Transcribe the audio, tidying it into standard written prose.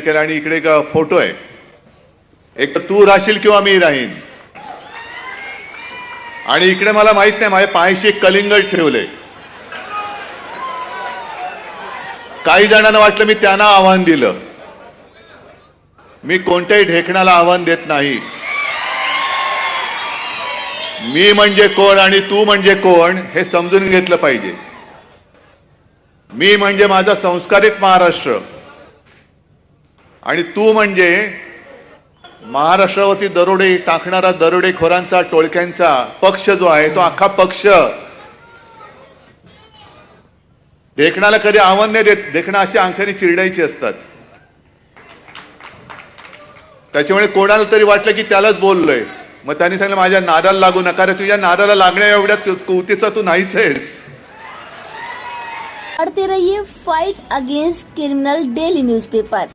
केला आणि इकडे एक फोटो आहे, एक तर तू राहशील किंवा मी राहीन, आणि इकडे मला माहित नाही माझ्या पायाशी एक कलिंगड ठेवले. काही जणांना वाटलं मी त्यांना आव्हान दिलं. मी कोणत्याही ढेकणाला आव्हान देत नाही. मी म्हणजे कोण आणि तू म्हणजे कोण हे समजून घेतलं पाहिजे. मी म्हणजे माझा संस्कारित महाराष्ट्र आणि तू म्हणजे महाराष्ट्रावरती दरोडे टाकणारा दरोडेखोरांचा टोळक्यांचा पक्ष जो आहे तो अख्खा पक्ष. ढेकणाला कधी आव्हान नाही देत. ढेकणं अशी अंगठ्याने चिरडायची असतात. त्याच्यामुळे कोणाला तरी वाटलं की त्यालाच बोललोय, मग त्यांनी सांगितलं माझ्या नादाला लागू नका रे. तुझ्या नादाला लागण्या एवढ्या कुवतीचा तू नाहीच आहेस. पढ़ते रहिए fight against criminal daily newspaper.